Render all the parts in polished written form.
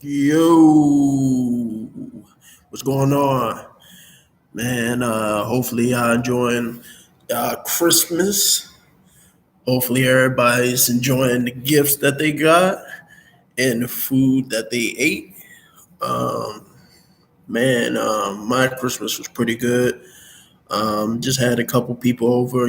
Yo, what's going on, man? Hopefully, y'all enjoying Christmas. Hopefully, everybody's enjoying the gifts that they got and the food that they ate. Um, my Christmas was pretty good. Just had a couple people over,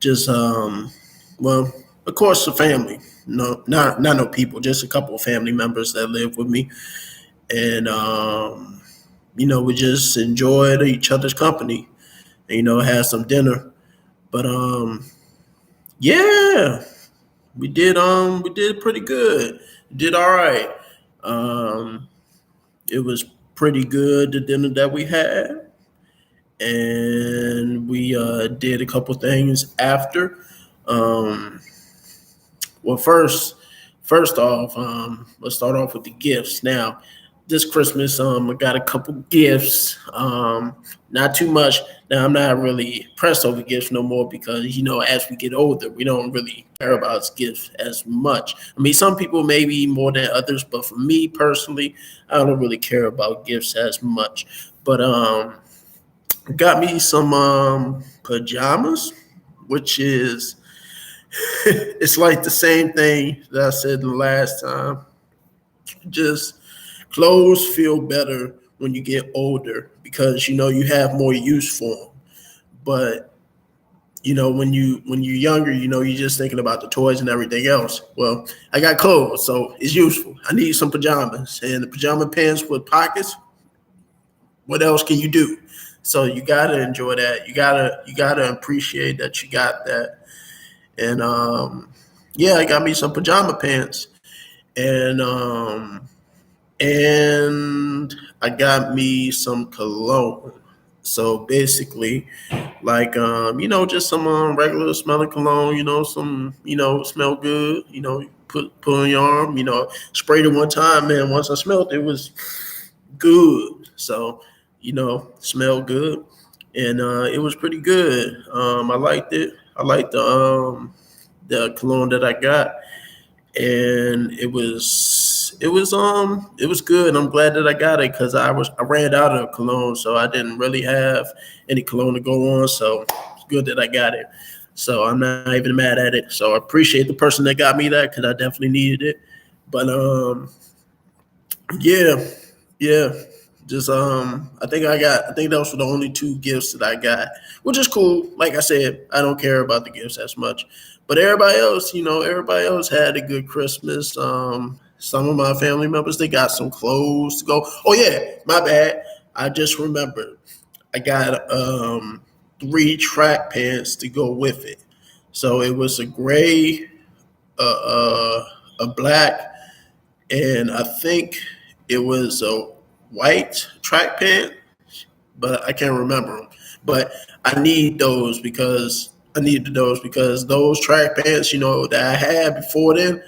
just well, of course, the family. No, not no people, just a couple of family members that live with me, and we just enjoyed each other's company. And, had some dinner. But yeah, we did pretty good. Did all right. Um, it was pretty good the dinner that we had, and we did a couple things after. Um, well, first off, let's start off with the gifts. Now, this Christmas, I got a couple gifts. Not too much. Now, I'm not really pressed over gifts no more because as we get older, we don't really care about gifts as much. I mean, some people maybe more than others, but for me personally, I don't really care about gifts as much. But got me some pajamas, which is it's like the same thing that I said the last time. Just clothes feel better when you get older because you have more use for them. But when you're younger, you're just thinking about the toys and everything else. Well, I got clothes, so it's useful. I need some pajamas and the pajama pants with pockets. What else can you do? So you gotta enjoy that. You gotta appreciate that you got that. And yeah, I got me some pajama pants, and and I got me some cologne. So basically, like just some regular smelling cologne. Some smell good. Put on your arm. Sprayed it one time, man. Once I smelled it, it was good. So smelled good, and it was pretty good. I liked it. I liked the cologne that I got, and it was good. I'm glad that I got it because I ran out of cologne, so I didn't really have any cologne to go on. So it's good that I got it. So I'm not even mad at it. So I appreciate the person that got me that because I definitely needed it. But yeah, yeah. Just I think those were the only two gifts that I got, which is cool. Like I said, I don't care about the gifts as much. But everybody else had a good Christmas. Some of my family members they got some clothes to go. Oh yeah, my bad. I just remembered. I got three track pants to go with it. So it was a gray, a black, and I think it was a white track pant, but I can't remember them. But I needed those because those track pants, that I had before then,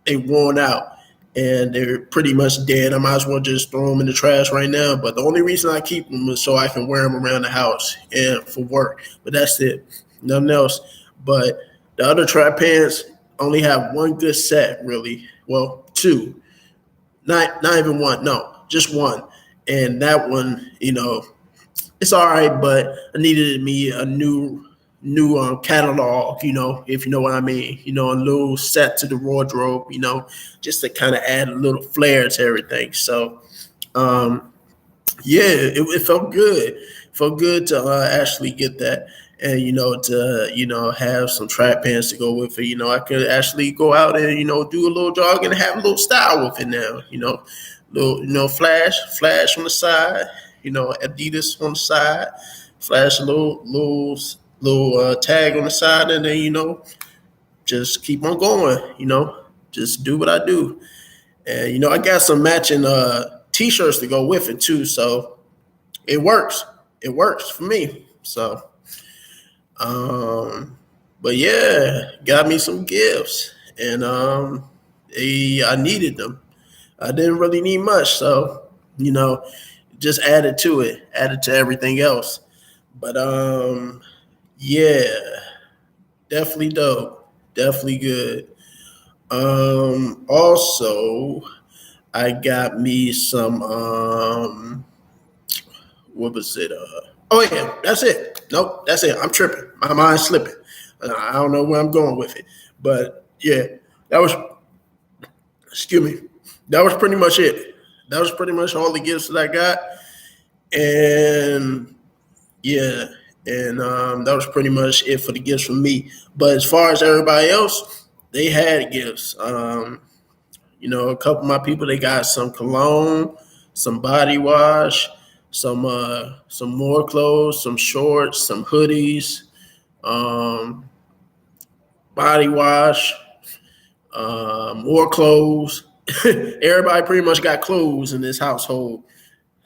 they worn out and they're pretty much dead. I might as well just throw them in the trash right now. But the only reason I keep them is so I can wear them around the house and for work. But that's it, nothing else. But the other track pants only have one good set, really. Well, two, not even one. No, just one. And that one, it's all right, but I needed me a new catalog, if you know what I mean. A little set to the wardrobe, just to kind of add a little flair to everything. So um, yeah, it felt good. Felt good to actually get that, and to have some track pants to go with it. I could actually go out and do a little jog and have a little style with it now. Little flash on the side. Adidas on the side, flash a little tag on the side, and then just keep on going. Just do what I do, and I got some matching t-shirts to go with it too. So it works. It works for me. So, um, but yeah, got me some gifts, and I needed them. I didn't really need much, so you know, just added to it, added to everything else. But yeah, definitely dope, definitely good. Also, I got me some. What was it? Oh yeah, that's it. Nope, that's it. I'm tripping. My mind's slipping. I don't know where I'm going with it, but yeah, that was. Excuse me. That was pretty much it. That was pretty much all the gifts that I got, and yeah, and that was pretty much it for the gifts from me. But as far as everybody else, they had gifts. A couple of my people they got some cologne, some body wash, some more clothes, some shorts, some hoodies, um, body wash, more clothes. Everybody pretty much got clothes in this household.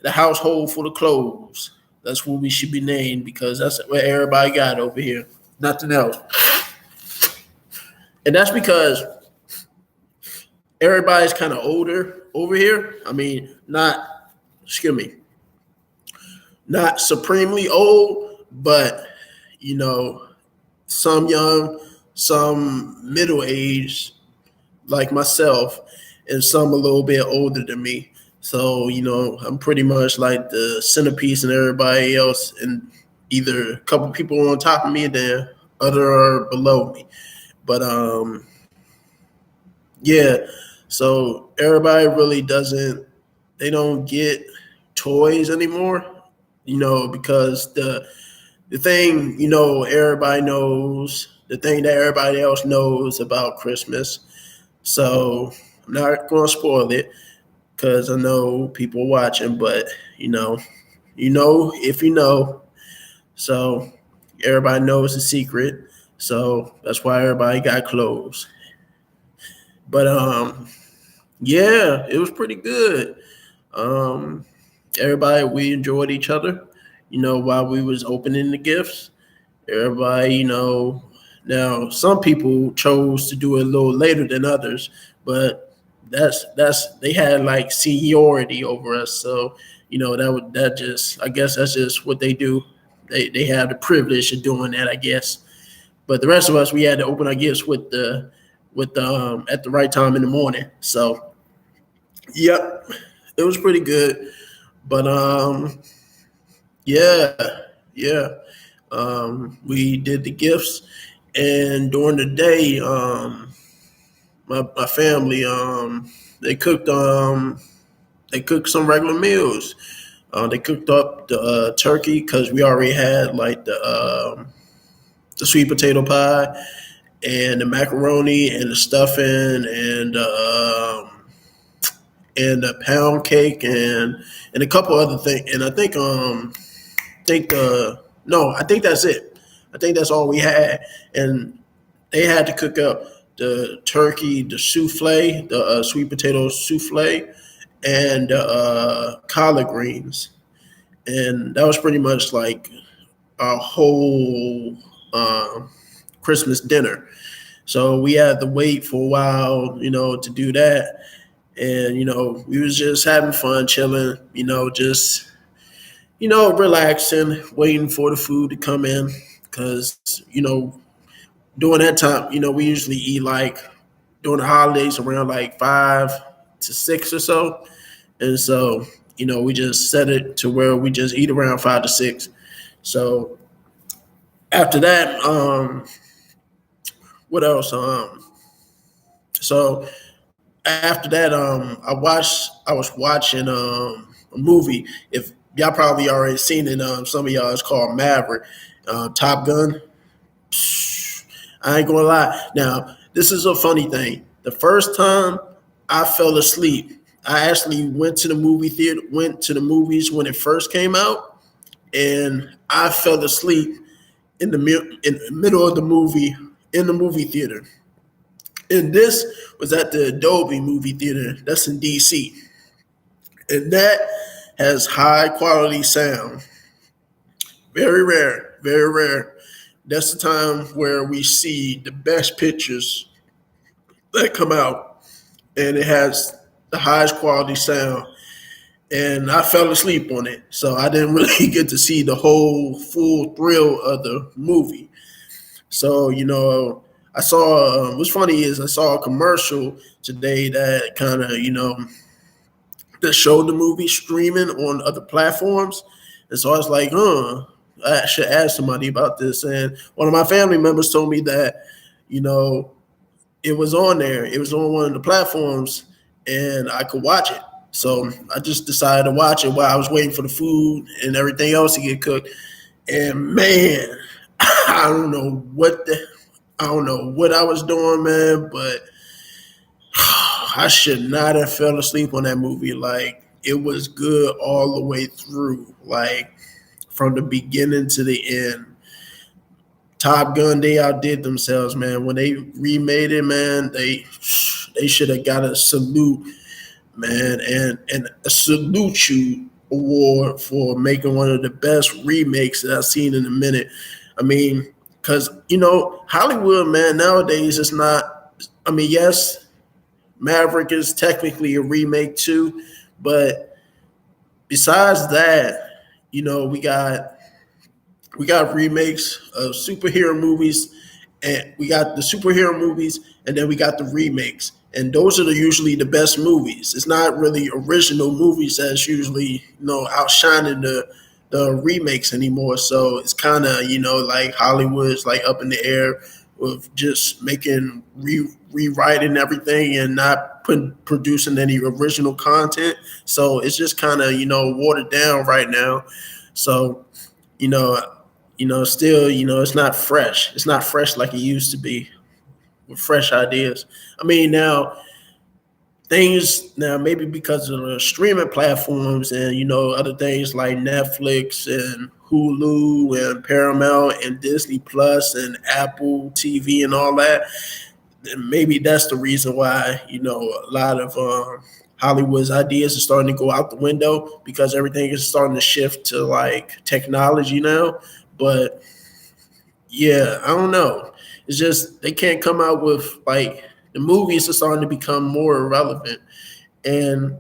The household full of clothes. That's what we should be named because that's what everybody got over here. Nothing else. And that's because everybody's kind of older over here. I mean, excuse me, not supremely old, but you know, some young, some middle aged, like myself, and some a little bit older than me. So, I'm pretty much like the centerpiece and everybody else, and either a couple people on top of me and then other are below me. But yeah, so everybody really they don't get toys anymore, because the thing, everybody knows, the thing that everybody else knows about Christmas. So I'm not going to spoil it because I know people watching, but if you know. So everybody knows the secret. So that's why everybody got clothes. But yeah, it was pretty good. Um, Everybody we enjoyed each other, while we was opening the gifts. Everybody, now some people chose to do it a little later than others, but that's they had like seniority over us. So, that just I guess that's just what they do. They have the privilege of doing that, I guess. But the rest of us we had to open our gifts with at the right time in the morning. So yep, it was pretty good. But yeah, yeah. We did the gifts, and during the day, my family they cooked some regular meals. They cooked up the turkey because we already had like the sweet potato pie and the macaroni and the stuffing and the pound cake and a couple other things. And I think no, I think that's it. I think that's all we had, and they had to cook up the turkey, the souffle, the sweet potato souffle, and collard greens, and that was pretty much like our whole Christmas dinner. So we had to wait for a while, to do that, and we was just having fun, chilling, just relaxing, waiting for the food to come in. Because, during that time, we usually eat like during the holidays around like 5 to 6 or so. And so, we just set it to where we just eat around 5 to 6. So after that, what else? So after that, I was watching a movie. If y'all probably already seen it, some of y'all it's called Maverick, Top Gun. I ain't gonna lie. Now, this is a funny thing. The first time I fell asleep, I actually went to the movie theater, went to the movies when it first came out, and I fell asleep in the middle of the movie in the movie theater. And this was at the Dolby movie theater. That's in DC. And that has high quality sound. Very rare, very rare. That's the time where we see the best pictures that come out, and it has the highest quality sound. And I fell asleep on it, so I didn't really get to see the whole full thrill of the movie. So I saw. What's funny is I saw a commercial today that kind of that showed the movie streaming on other platforms. And so I was like, I should ask somebody about this. And one of my family members told me that, you know, it was on there. It was on one of the platforms and I could watch it. So I just decided to watch it while I was waiting for the food and everything else to get cooked. And man, I don't know I don't know what I was doing, man, but I should not have fell asleep on that movie. Like it was good all the way through, like from the beginning to the end. Top Gun, they outdid themselves, man. When they remade it, man, they should have got a salute, man, and a salute you award for making one of the best remakes that I've seen in a minute. I mean, because Hollywood, man, nowadays it's not. I mean, yes, Maverick is technically a remake too, but besides that, you know, we got remakes of superhero movies, and we got the superhero movies, and then we got the remakes, and those are usually the best movies. It's not really original movies that's usually outshining the remakes anymore. So it's kind of like Hollywood's like up in the air with just making rewriting everything and not producing any original content. So it's just kind of watered down right now. So you know still, it's not fresh. It's not fresh like it used to be with fresh ideas. I mean, now maybe because of the streaming platforms and other things like Netflix and Hulu and Paramount and Disney Plus and Apple TV and all that, then maybe that's the reason why a lot of Hollywood's ideas are starting to go out the window because everything is starting to shift to like technology now. But yeah, I don't know. It's just they can't come out with like the movies are starting to become more irrelevant. And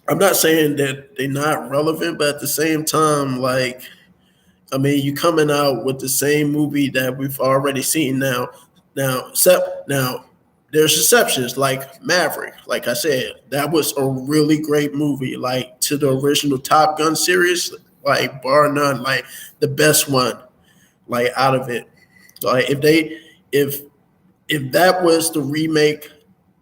I'm not saying that they're not relevant, but at the same time, like, I mean, you coming out with the same movie that we've already seen now. Now, there's exceptions like Maverick. Like I said, that was a really great movie. Like to the original Top Gun series, like bar none, like the best one, like out of it. Like if that was the remake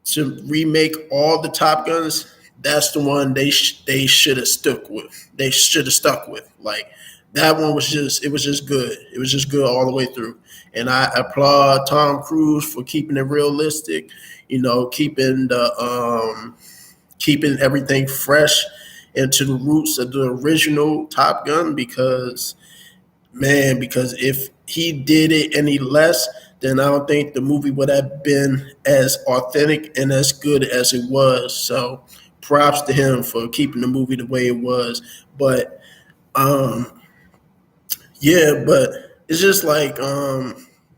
to remake all the Top Guns, that's the one they should have stuck with. They should have stuck with. Like that one was just it was just good. It was just good all the way through. And I applaud Tom Cruise for keeping it realistic. Keeping everything fresh and to the roots of the original Top Gun because if he did it any less, then I don't think the movie would have been as authentic and as good as it was. So props to him for keeping the movie the way it was. But yeah, but it's just like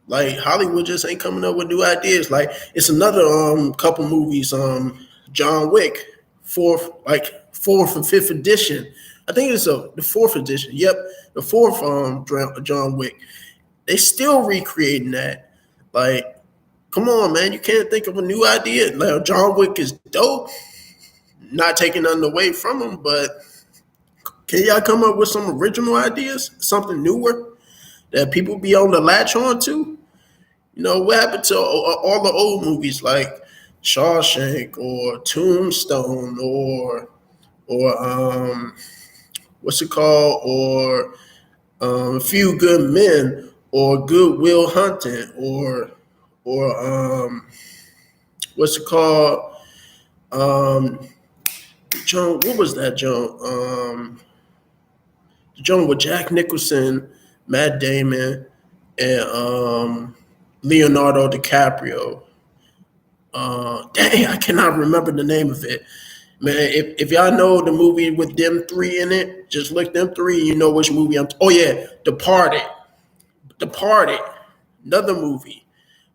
Hollywood just ain't coming up with new ideas. Like it's another couple movies, John Wick, fourth and fifth edition. I think it's the fourth edition. Yep, the fourth John Wick. They still recreating that. Like, come on, man, you can't think of a new idea. Like John Wick is dope. Not taking nothing away from him, but can y'all come up with some original ideas, something newer that people be on the latch on to? What happened to all the old movies like Shawshank or Tombstone or what's it called, or A Few Good Men, or Good Will Hunting, or what's it called? John, what was that John? The John with Jack Nicholson, Matt Damon, and Leonardo DiCaprio. Dang, I cannot remember the name of it. Man, if y'all know the movie with them three in it, just look them three. You know which movie Oh yeah, Departed. Departed. Another movie.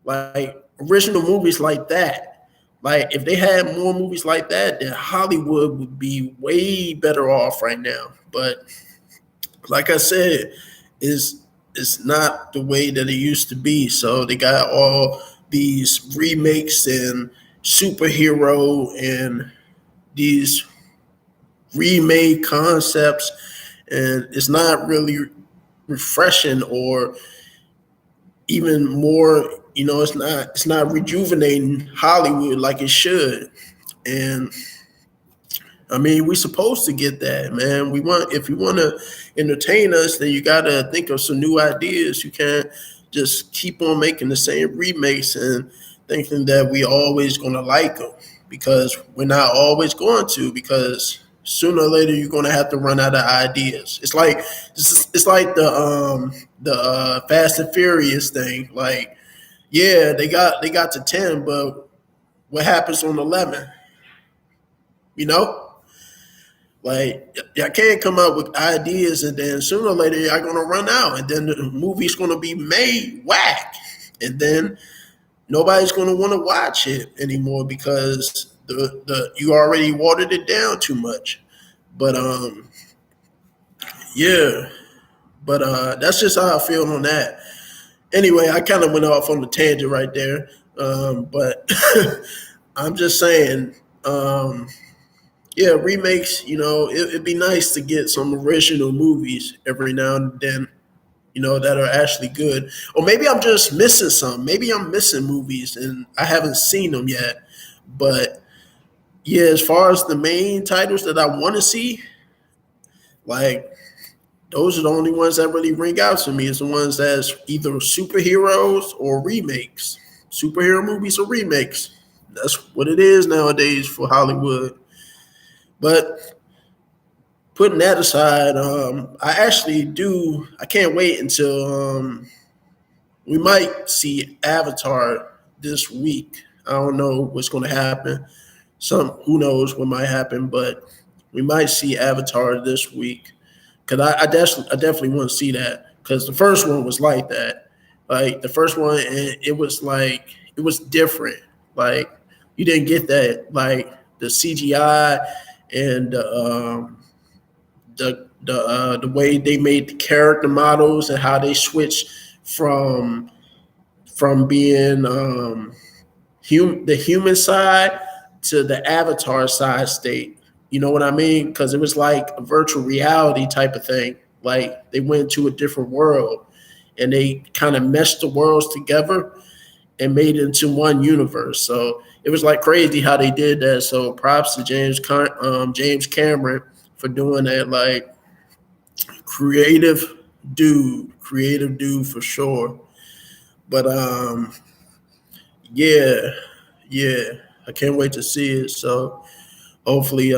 Like original movies like that. Like if they had more movies like that, then Hollywood would be way better off right now. But like I said, it's not the way that it used to be. So they got all these remakes and superhero and these remade concepts, and it's not really refreshing or even more. It's not rejuvenating Hollywood like it should. And I mean, we're supposed to get that, man. If you want to entertain us, then you got to think of some new ideas. You can't just keep on making the same remakes and thinking that we always going to like them, because we're not always going to, because sooner or later you're going to have to run out of ideas. It's like the Fast and Furious thing. Like, yeah, they got to 10, but what happens on 11? You know? Like, y'all can't come up with ideas, and then sooner or later y'all gonna run out, and then the movie's gonna be made whack, and then nobody's gonna want to watch it anymore because the you already watered it down too much. But yeah, but that's just how I feel on that. Anyway, I kind of went off on the tangent right there, but I'm just saying. Yeah, remakes, it'd be nice to get some original movies every now and then, that are actually good. Or maybe I'm just missing some. Maybe I'm missing movies and I haven't seen them yet. But yeah, as far as the main titles that I want to see, like, those are the only ones that really ring out to me. Is the ones that's either superheroes or remakes. Superhero movies or remakes. That's what it is nowadays for Hollywood. But putting that aside, I actually do. I can't wait until we might see Avatar this week. I don't know what's going to happen. Who knows what might happen, but we might see Avatar this week. Cause I definitely want to see that, because the first one was like that. Like the first one, and it was different. Like you didn't get that, like the CGI and the way they made the character models and how they switched from being the human side to the avatar side state. You know what I mean? Because it was like a virtual reality type of thing. Like they went to a different world and they kind of meshed the worlds together and made it into one universe. So it was like crazy how they did that. So props to James Cameron for doing that. Like creative dude for sure. But yeah, yeah, I can't wait to see it. So hopefully,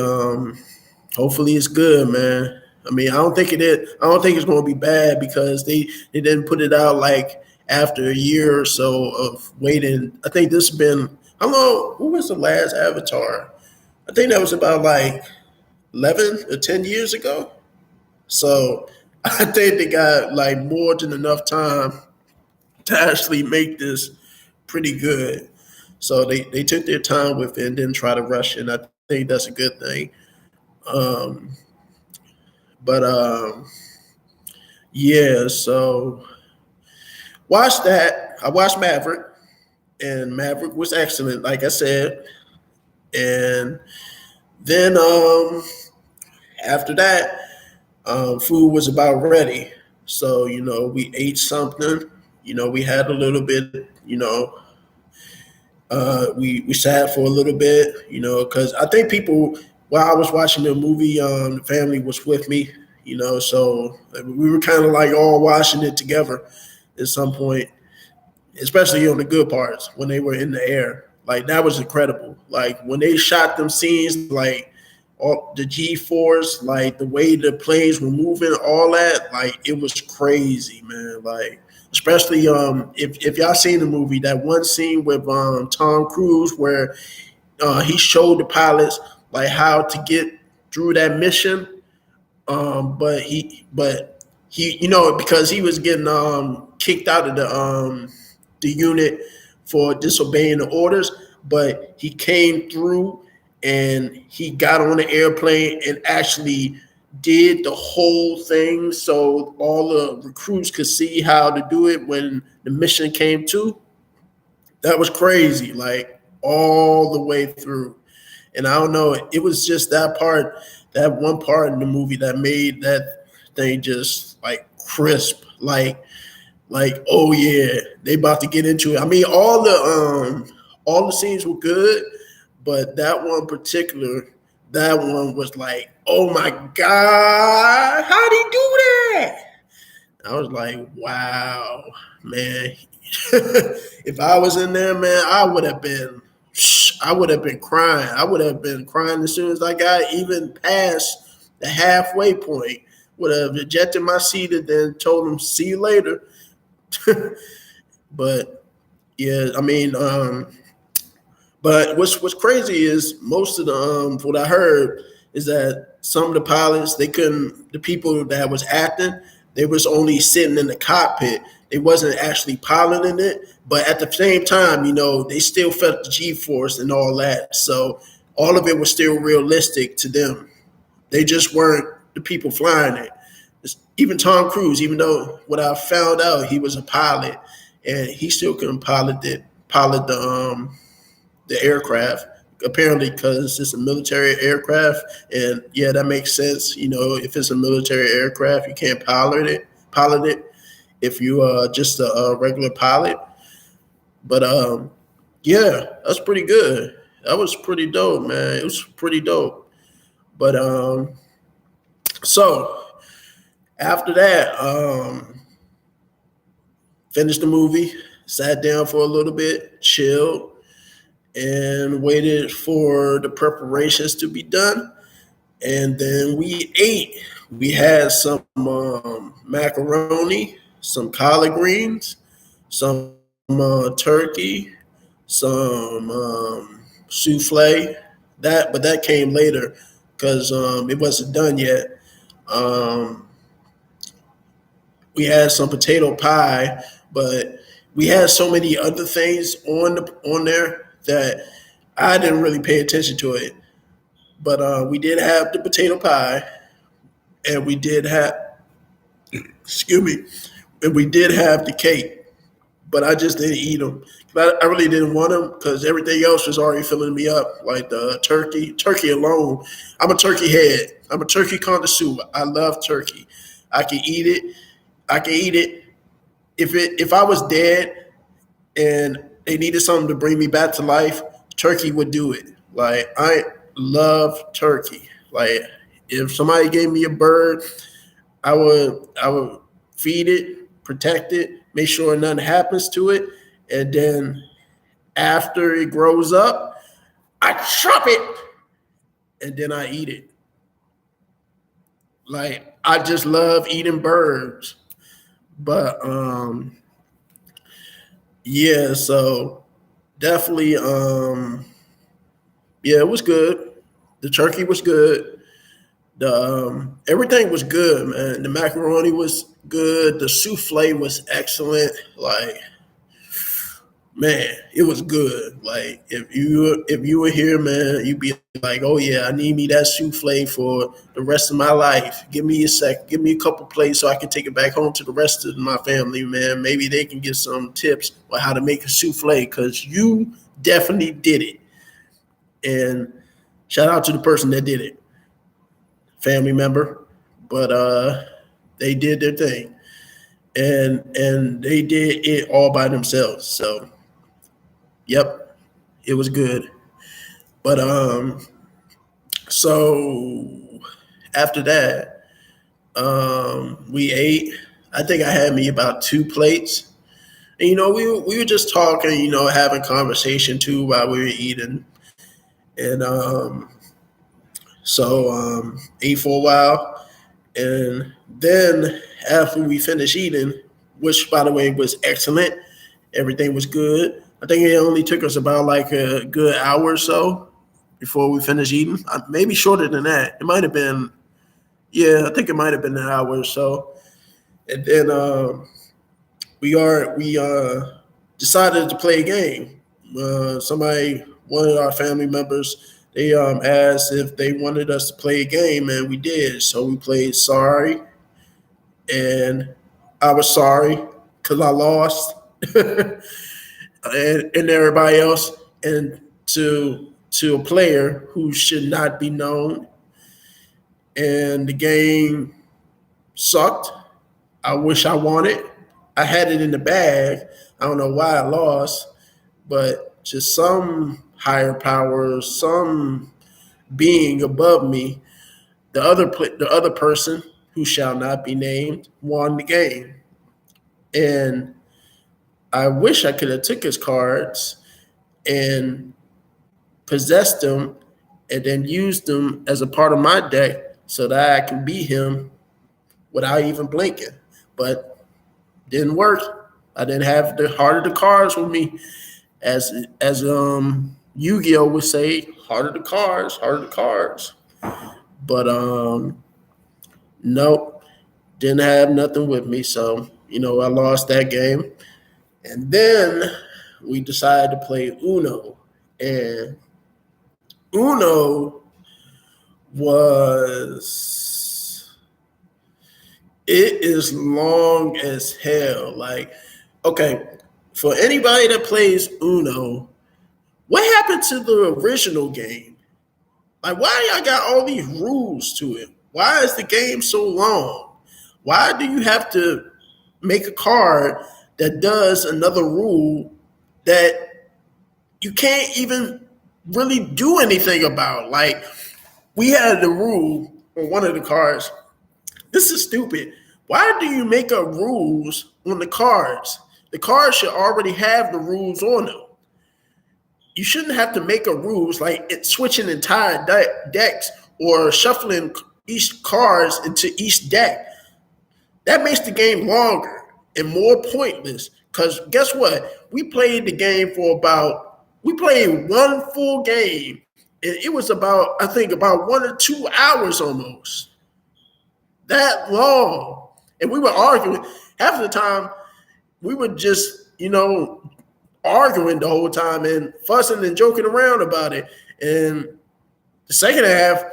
hopefully it's good, man. I mean, I don't think it is. I don't think it's going to be bad because they didn't put it out like after a year or so of waiting. I think this has been how long? Who was the last Avatar? I think that was about like 11 or 10 years ago. So I think they got like more than enough time to actually make this pretty good. So they took their time with it and didn't try to rush it. And I think that's a good thing. Um, but yeah, so watch that. I watched Maverick, and Maverick was excellent, like I said. And then after that, food was about ready. So, we ate something. We had a little bit, we sat for a little bit, because I think people, while I was watching the movie, the family was with me, so we were kind of like all watching it together at some point, especially on the good parts when they were in the air. Like that was incredible. Like when they shot them scenes, like all the G force, like the way the planes were moving, all that, like it was crazy, man. Like especially if y'all seen the movie, that one scene with Tom Cruise where he showed the pilots like how to get through that mission, but he because he was getting kicked out of the unit for disobeying the orders, but he came through and he got on the airplane and actually did the whole thing so all the recruits could see how to do it when the mission came to. That was crazy, like all the way through. And I don't know, it was just that one part in the movie that made that thing just like crisp, like oh yeah, they about to get into it. I mean, all the scenes were good, but that one was like, oh my god, how'd he do that? I was like, wow, man. If I was in there, man, I would have been crying. I would have been crying as soon as I got even past the halfway point. Would have ejected my seat and then told them, see you later. But yeah, I mean, but what's crazy is most of the what I heard is that some of the pilots, they couldn't, the people that was acting, they was only sitting in the cockpit. They wasn't actually piloting it, but at the same time, they still felt the G force and all that. So all of it was still realistic to them. They just weren't the people flying it. Even Tom Cruise, even though what I found out, he was a pilot, and he still couldn't pilot the aircraft. Apparently, because it's a military aircraft, and yeah, that makes sense. If it's a military aircraft, you can't pilot it. If you are just a regular pilot. But yeah, that's pretty good. That was pretty dope, man. It was pretty dope. But so after that, finished the movie, sat down for a little bit, chilled, and waited for the preparations to be done. And then we ate. We had some macaroni, some collard greens, some turkey, some souffle. But that came later because it wasn't done yet. Um, we had some potato pie, but we had so many other things on there that I didn't really pay attention to it. But we did have the potato pie, and we did have, excuse me, and we did have the cake. But I just didn't eat them. I really didn't want them because everything else was already filling me up, like the turkey alone. I'm a turkey head. I'm a turkey connoisseur. I love turkey. I can eat it. I can eat it. If I was dead and they needed something to bring me back to life, turkey would do it. Like I love turkey. Like if somebody gave me a bird, I would feed it, protect it, make sure nothing happens to it, and then after it grows up, I chop it and then I eat it. Like I just love eating birds. But yeah, so definitely yeah, it was good. The turkey was good. The everything was good, man. The macaroni was good. The souffle was excellent. Like, man, it was good. Like, if you were here, man, you'd be like, oh yeah, I need me that souffle for the rest of my life. Give me a sec. Give me a couple plates so I can take it back home to the rest of my family, man. Maybe they can get some tips on how to make a souffle because you definitely did it. And shout out to the person that did it, family member, but they did their thing, and they did it all by themselves. So, yep, it was good. But so after that, we ate. I think I had me about two plates. And, we were just talking, having conversation too while we were eating, and so ate for a while. And then after we finished eating, which by the way was excellent, everything was good. I think it only took us about like a good hour or so before we finished eating. Maybe shorter than that. It might have been, yeah, I think it might have been an hour or so. And then we decided to play a game. One of our family members, they asked if they wanted us to play a game, and we did. So we played Sorry, and I was sorry because I lost, and everybody else. And to a player who should not be known, and the game sucked. I wish I won it. I had it in the bag. I don't know why I lost, but just some higher power, some being above me, the other person who shall not be named won the game. And I wish I could have took his cards and possessed them and then used them as a part of my deck so that I can beat him without even blinking. But didn't work. I didn't have the heart of the cards with me. As Yu-Gi-Oh would say, heart of the cards, heart of the cards. But nope, didn't have nothing with me. So, I lost that game. And then we decided to play Uno. And Uno it is long as hell. Like, okay, for anybody that plays Uno, what happened to the original game? Like, why y'all got all these rules to it? Why is the game so long? Why do you have to make a card that does another rule that you can't even really do anything about? Like, we had the rule on one of the cards. This is stupid. Why do you make up rules on the cards? The cards should already have the rules on them. You shouldn't have to make up rules like switching entire decks or shuffling each cards into each deck. That makes the game longer and more pointless. Because guess what? We played one full game, and it was about 1 or 2 hours almost. That long. And we were arguing. Half of the time, we were just, arguing the whole time and fussing and joking around about it. And the second half,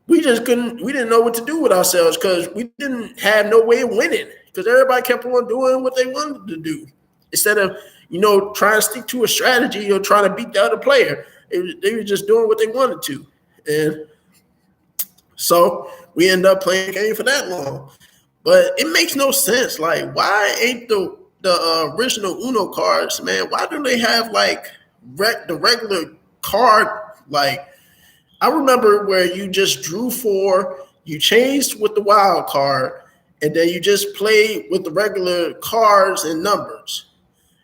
we didn't know what to do with ourselves because we didn't have no way of winning because everybody kept on doing what they wanted to do. Instead of, trying to stick to a strategy or trying to beat the other player, they were just doing what they wanted to. And so we end up playing a game for that long. But it makes no sense. Like, why ain't the original Uno cards, man, why do they have like the regular card? Like, I remember where you just drew 4, you changed with the wild card, and then you just played with the regular cards and numbers.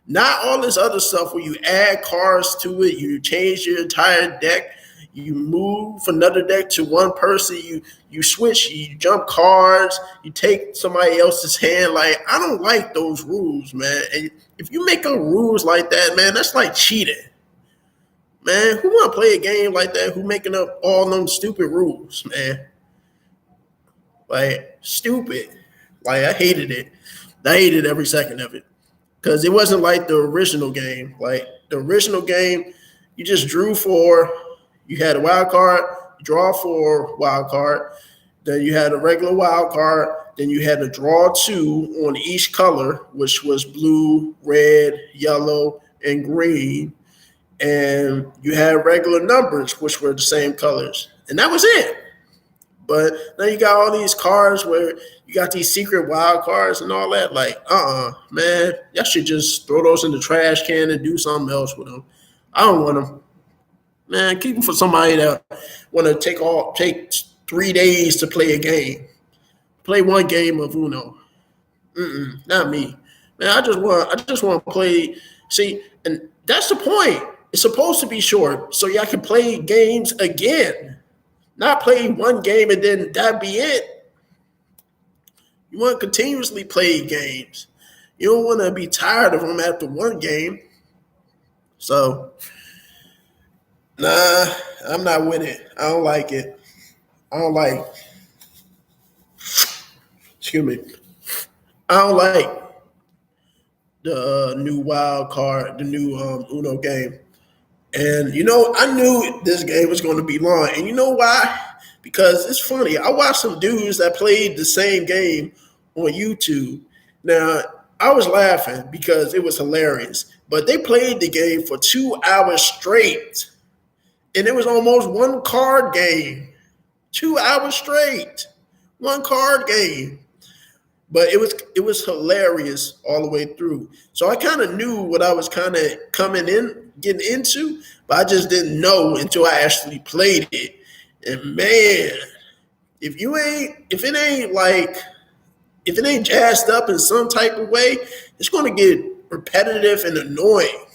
Not all this other stuff where you add cards to it, you change your entire deck, you move another deck to one person, you switch, you jump cards, you take somebody else's hand. Like, I don't like those rules, man. And if you make up rules like that, man, that's like cheating. Man, who want to play a game like that? Who making up all them stupid rules, man? Like, stupid. Like, I hated it. I hated every second of it. Because it wasn't like the original game. Like, the original game, you just drew 4. You had a wild card, draw 4 wild card. Then you had a regular wild card. Then you had to draw 2 on each color, which was blue, red, yellow, and green. And you had regular numbers, which were the same colors. And that was it. But now you got all these cards where you got these secret wild cards and all that. Like, man, y'all should just throw those in the trash can and do something else with them. I don't want them. Man, keep them for somebody that want to take 3 days to play a game. Play one game of Uno. Not me. Man, I just want to play. See, and that's the point. It's supposed to be short so y'all can play games again. Not play one game and then that be it. You want to continuously play games. You don't want to be tired of them after one game. So, nah, I'm not with it. I don't like it. Excuse me. I don't like the new wild card, the new Uno game. And, I knew this game was going to be long. And you know why? Because it's funny. I watched some dudes that played the same game on YouTube. Now, I was laughing because it was hilarious. But they played the game for 2 hours straight. and it was almost one card game, 2 hours straight, one card game. But it was hilarious all the way through. So I kind of knew what I was kind of getting into, but I just didn't know until I actually played it. And man, if it ain't jazzed up in some type of way, it's going to get repetitive and annoying.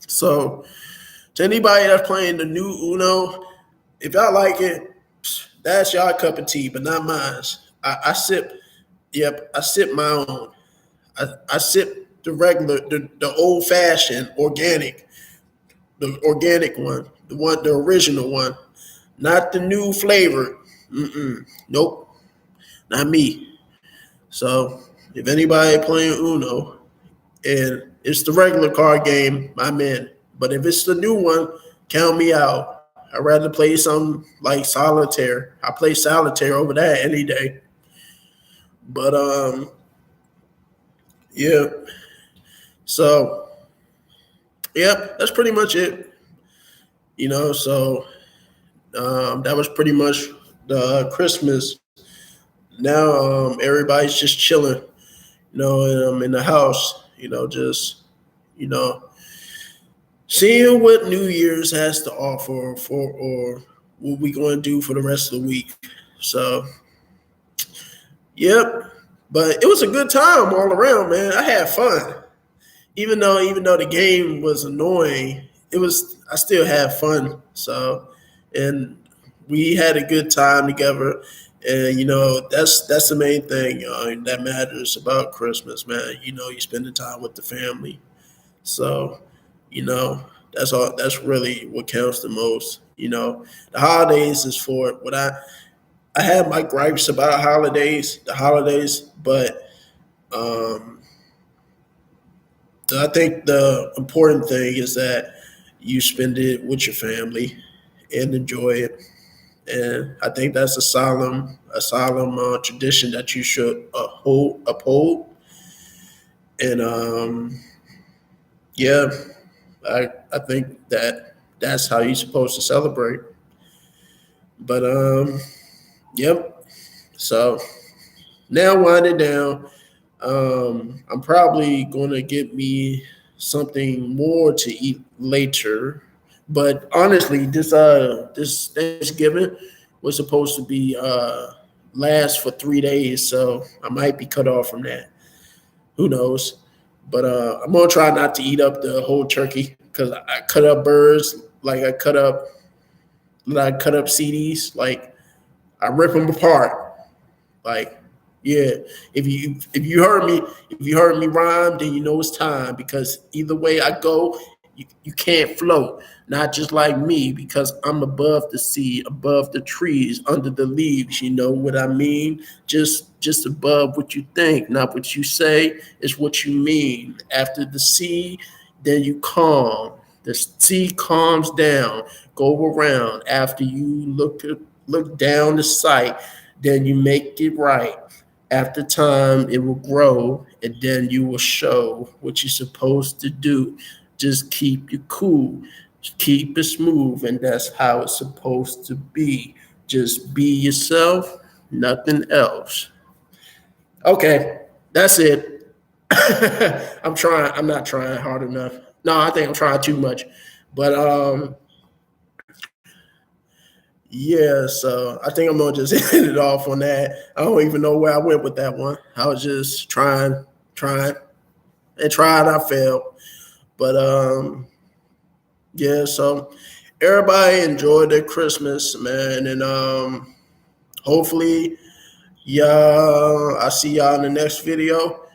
So to anybody that's playing the new Uno, if y'all like it, that's y'all cup of tea, but not mine. I sip. Yep, I sip my own. I sip the regular, the old fashioned organic, the organic one, the original one, not the new flavored. Nope, not me. So if anybody playing Uno and it's the regular card game, I'm in. But if it's the new one, count me out. I'd rather play something like solitaire. I play solitaire over that any day. But yeah. So yeah, that's pretty much it. So that was pretty much the Christmas. Now everybody's just chilling, and I'm in the house, just you know seeing what New Year's has to offer or what we going to do for the rest of the week. So yep. But it was a good time all around, man. I had fun. Even though the game was annoying, I still had fun. So and we had a good time together. And that's the main thing that matters about Christmas, man. You spending time with the family. So, that's really what counts the most. The holidays is for what I have my gripes about the holidays, but I think the important thing is that you spend it with your family and enjoy it. And I think that's a solemn tradition that you should uphold. And yeah, I think that's how you're supposed to celebrate. But yep. So now winding down, I'm probably gonna get me something more to eat later. But honestly, this Thanksgiving was supposed to be last for 3 days, so I might be cut off from that. Who knows? But I'm gonna try not to eat up the whole turkey because I cut up birds like I cut up CDs, like I rip them apart. Like, yeah, if you heard me rhyme, then you know it's time because either way I go, you can't float. Not just like me because I'm above the sea, above the trees, under the leaves. You know what I mean? Just above what you think, not what you say. It's what you mean. After the sea, then you calm. The sea calms down. Go around. After you look down the sight, then you make it right. After time, it will grow, and then you will show what you're supposed to do. Just keep you cool, just keep it smooth, and that's how it's supposed to be. Just be yourself, nothing else. Okay, that's it. I'm trying. I'm not trying hard enough. No, I think I'm trying too much. But yeah, so I think I'm gonna just end it off on that. I don't even know where I went with that one. I was just trying, and tried. I failed, but yeah. So everybody enjoyed their Christmas, man, and hopefully, y'all. I see y'all in the next video,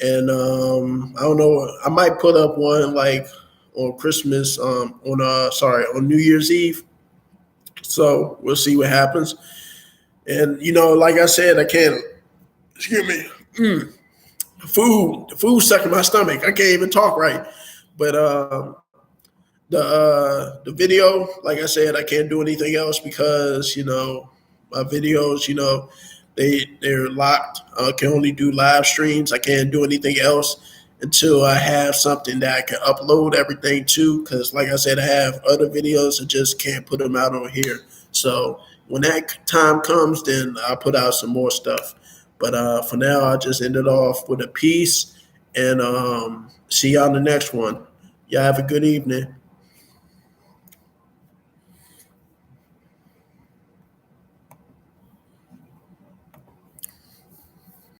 and I don't know. I might put up one like on Christmas, on New Year's Eve. So we'll see what happens. And like I said, I can't. Excuse me. The food stuck in my stomach. I can't even talk right. But the video, like I said, I can't do anything else because my videos, they're locked. I can only do live streams. I can't do anything else. until I have something that I can upload everything to. Because, like I said, I have other videos and just can't put them out on here. So when that time comes, then I'll put out some more stuff. But for now, I just ended off with a piece and see y'all in the next one. Y'all have a good evening.